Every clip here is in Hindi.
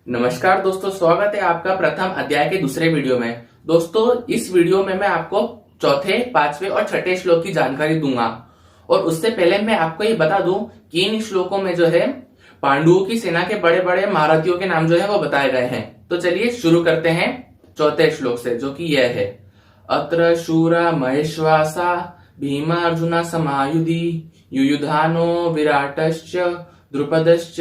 नमस्कार दोस्तों, स्वागत है आपका प्रथम अध्याय के दूसरे वीडियो में। दोस्तों, इस वीडियो में मैं आपको चौथे, पांचवे और छठे श्लोक की जानकारी दूंगा। और उससे पहले मैं आपको ये बता दूं कि इन श्लोकों में जो है पांडुओं की सेना के बड़े बड़े महारथियों के नाम जो है वो बताए गए हैं। तो चलिए शुरू करते हैं चौथे श्लोक से, जो कि यह है। अत्र शूरा महेश्वासा भीमा अर्जुना समायुधि युयुधानो विराटश्च द्रुपदश्च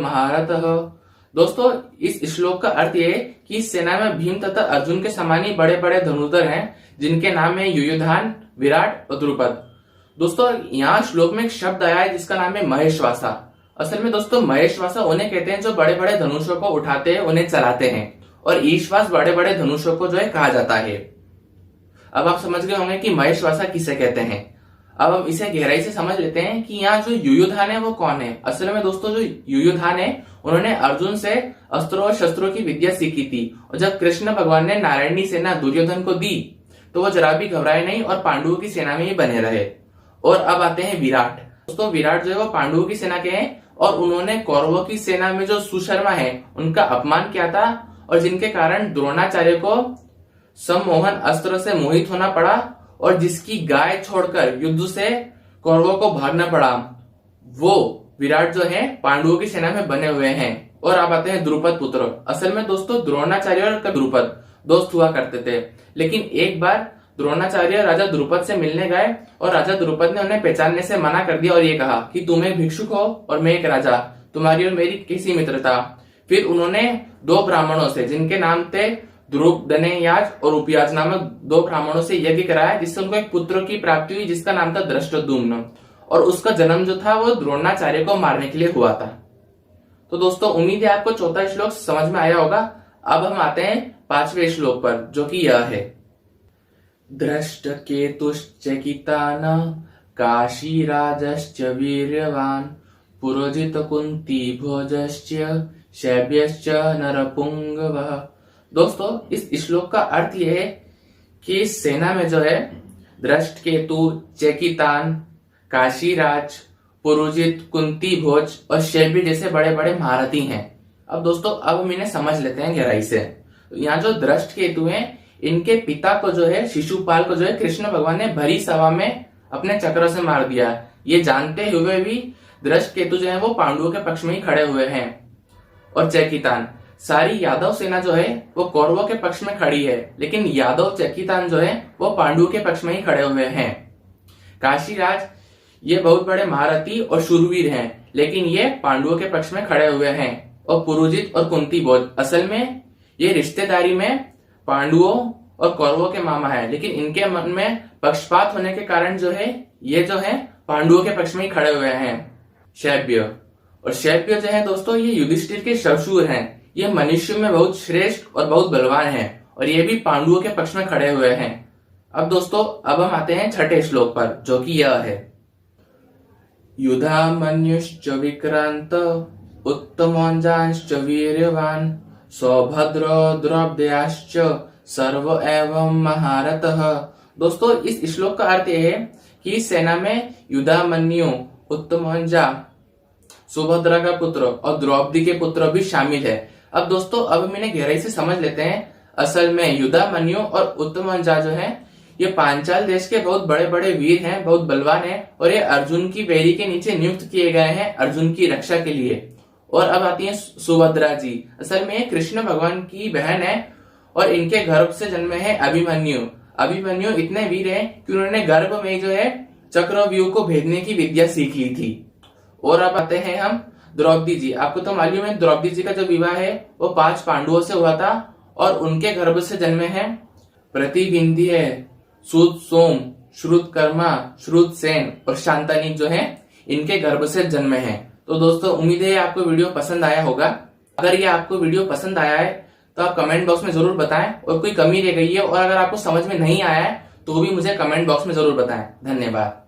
महारथः। दोस्तों, इस श्लोक का अर्थ ये है कि इस सेना में भीम तथा अर्जुन के समान ही बड़े बड़े धनुर्धर हैं, जिनके नाम है युयुधान, विराट और द्रुपद। दोस्तों, यहाँ श्लोक में एक शब्द आया है जिसका नाम है महेश्वासा। असल में दोस्तों, महेश्वासा उन्हें कहते हैं जो बड़े बड़े धनुषों को उठाते हैं, उन्हें चलाते हैं, और ईश्वास बड़े बड़े धनुषों को जो है कहा जाता है। अब आप समझ गए होंगे कि महेश्वासा किसे कहते हैं। अब हम इसे गहराई से समझ लेते हैं कि यहाँ जो युयुधान है वो कौन है। असल में दोस्तों, जो युयुधान है उन्होंने अर्जुन से अस्त्रों और शस्त्रों की विद्या सीखी थी, और जब कृष्ण भगवान ने नारायणी सेना दुर्योधन को दी तो वो जरा भी घबराए नहीं और पांडवों की सेना में ही बने रहे। और अब आते हैं विराट। दोस्तों, विराट जो है वो पांडवों की सेना के हैं, और उन्होंने कौरवों की सेना में जो सुशर्मा है उनका अपमान किया था, और जिनके कारण द्रोणाचार्य को सम्मोहन अस्त्र से मोहित होना पड़ा, और जिसकी गाय छोड़कर युद्ध से कौरवों को भागना पड़ा, वो विराट जो है पांडवों की सेना में बने हुए हैं। और अब आते हैं द्रुपद पुत्र। असल में दोस्तों, द्रोणाचार्य और द्रुपद दोस्त हुआ करते थे, लेकिन एक बार द्रोणाचार्य राजा द्रुपद से मिलने गए और राजा द्रुपद ने उन्हें पहचानने से मना कर दिया और ये कहा कि तुम एक भिक्षुक हो और मैं एक राजा, तुम्हारी और मेरी कैसी मित्रता। फिर उन्होंने दो ब्राह्मणों से, जिनके नाम थे ध्रुव, दनेयाज और उपयाज नामक दो ब्राह्मणों से यज्ञ कराया, जिससे उनको एक पुत्र की प्राप्ति हुई जिसका नाम था धृष्टद्युम्न, और उसका जन्म जो था वो द्रोणाचार्य को मारने के लिए हुआ था। तो दोस्तों, उम्मीद है आपको चौथा श्लोक समझ में आया होगा। अब हम आते हैं पांचवें श्लोक पर, जो कि यह है। दृष्ट केतुश्चकितान काशीराजश्च वीर्यवान पुरोजित कुंती भोजश्च शैब्यश्च नरपुंगवः। दोस्तों, इस श्लोक का अर्थ यह है कि इस सेना में जो है दृष्ट केतु, चेकितान, काशीराज, पुरोजित, कुंती भोज और शैब्य जैसे बड़े बड़े महारथी हैं। अब दोस्तों, अब हम इन्हें समझ लेते हैं गहराई से। तो यहाँ जो दृष्ट केतु हैं, इनके पिता को जो है शिशुपाल को जो है कृष्ण भगवान ने भरी सभा में अपने चक्र से मार दिया। ये जानते हुए भी दृष्ट केतु जो है वो पांडवों के पक्ष में ही खड़े हुए हैं। और चेकितान, सारी यादव सेना जो है वो कौरवों के पक्ष में खड़ी है, लेकिन यादव चेकितान जो है वो पांडवों के पक्ष में ही खड़े हुए हैं। काशीराज, ये बहुत बड़े महारथी और शूरवीर हैं, लेकिन ये पांडवों के पक्ष में खड़े हुए हैं। और पुरोजित और कुंती भोज, असल में ये रिश्तेदारी में पांडवों और कौरवों के मामा है, लेकिन इनके मन में पक्षपात होने के कारण जो है ये जो है पांडवों के पक्ष में ही खड़े हुए हैं। शैब्य, और शैब्य जो है दोस्तों, ये युधिष्ठिर के ससुर हैं। ये मनुष्य में बहुत श्रेष्ठ और बहुत बलवान है, और ये भी पांडवों के पक्ष में खड़े हुए हैं। अब दोस्तों, अब हम आते हैं छठे श्लोक पर, जो कि यह है। युधामन्युश्च विक्रांत उत्तमोंजांश्च वीर्यवान सौभद्र द्रौपदयाश्च सर्व एवं महारथः। दोस्तों, इस श्लोक का अर्थ यह है कि इस सेना में युधामन्यु, उत्तमोंजा, सुभद्रा का पुत्र और द्रौपदी के पुत्र भी शामिल है। अब दोस्तों, अब हम इन्हें गहराई से समझ लेते हैं। असल में युधामन्यु और उत्तमोंजा जो है ये पांचाल देश के बहुत बड़े बड़े वीर हैं, बहुत बलवान हैं, और ये अर्जुन की बेरी के नीचे नियुक्त किए गए हैं अर्जुन की रक्षा के लिए। और अब आती है सुभद्रा जी। असल में कृष्ण भगवान की बहन है, और इनके गर्भ से जन्मे हैं अभिमन्यु। अभिमन्यु इतने वीर हैं कि उन्होंने गर्भ में जो है चक्रव्यूह को भेदने की विद्या सीख ली थी। और अब आते हैं हम द्रौपदी जी। आपको तो मालूम है द्रौपदी जी का जो विवाह है वो 5 पांडवों से हुआ था, और उनके गर्भ से जन्मे हैं प्रतिविंध्य, सूत सोम, श्रुतकर्मा, श्रुतसेन और शांतनिक जो है इनके गर्भ से जन्मे हैं। तो दोस्तों, उम्मीद है आपको वीडियो पसंद आया होगा। अगर ये आपको वीडियो पसंद आया है तो आप कमेंट बॉक्स में जरूर बताएं, और कोई कमी रह गई है और अगर आपको समझ में नहीं आया है तो भी मुझे कमेंट बॉक्स में जरूर बताएं। धन्यवाद।